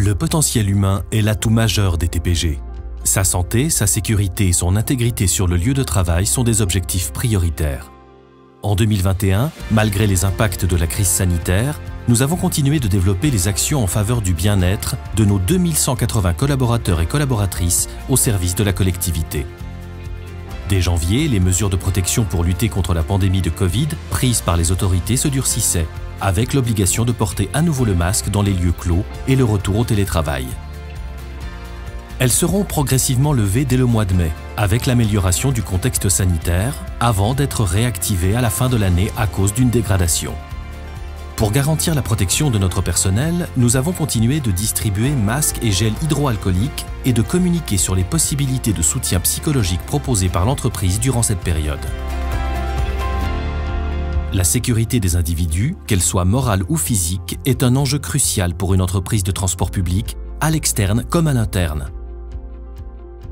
Le potentiel humain est l'atout majeur des TPG. Sa santé, sa sécurité et son intégrité sur le lieu de travail sont des objectifs prioritaires. En 2021, malgré les impacts de la crise sanitaire, nous avons continué de développer les actions en faveur du bien-être de nos 2180 collaborateurs et collaboratrices au service de la collectivité. Dès janvier, les mesures de protection pour lutter contre la pandémie de Covid prises par les autorités se durcissaient, avec l'obligation de porter à nouveau le masque dans les lieux clos et le retour au télétravail. Elles seront progressivement levées dès le mois de mai, avec l'amélioration du contexte sanitaire, avant d'être réactivées à la fin de l'année à cause d'une dégradation. Pour garantir la protection de notre personnel, nous avons continué de distribuer masques et gels hydroalcooliques et de communiquer sur les possibilités de soutien psychologique proposées par l'entreprise durant cette période. La sécurité des individus, qu'elle soit morale ou physique, est un enjeu crucial pour une entreprise de transport public, à l'externe comme à l'interne.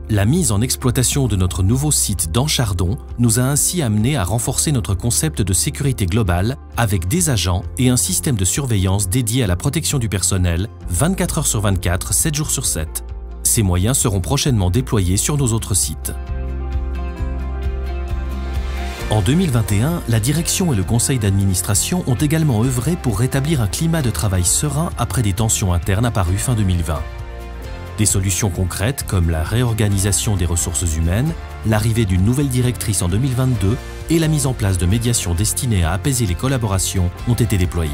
La mise en exploitation de notre nouveau site d'Anchardon nous a ainsi amené à renforcer notre concept de sécurité globale avec des agents et un système de surveillance dédié à la protection du personnel 24 heures sur 24, 7 jours sur 7. Ces moyens seront prochainement déployés sur nos autres sites. En 2021, la direction et le conseil d'administration ont également œuvré pour rétablir un climat de travail serein après des tensions internes apparues fin 2020. Des solutions concrètes comme la réorganisation des ressources humaines, l'arrivée d'une nouvelle directrice en 2022 et la mise en place de médiations destinées à apaiser les collaborations ont été déployées.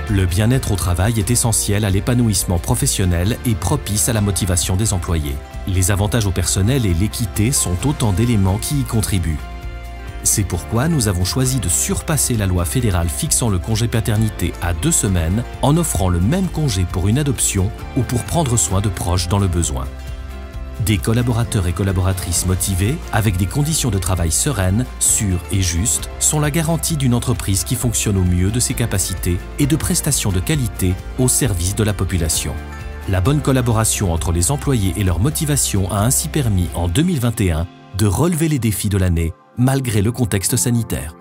Le bien-être au travail est essentiel à l'épanouissement professionnel et propice à la motivation des employés. Les avantages au personnel et l'équité sont autant d'éléments qui y contribuent. C'est pourquoi nous avons choisi de surpasser la loi fédérale fixant le congé paternité à 2 semaines en offrant le même congé pour une adoption ou pour prendre soin de proches dans le besoin. Des collaborateurs et collaboratrices motivés, avec des conditions de travail sereines, sûres et justes, sont la garantie d'une entreprise qui fonctionne au mieux de ses capacités et de prestations de qualité au service de la population. La bonne collaboration entre les employés et leur motivation a ainsi permis, en 2021, de relever les défis de l'année malgré le contexte sanitaire.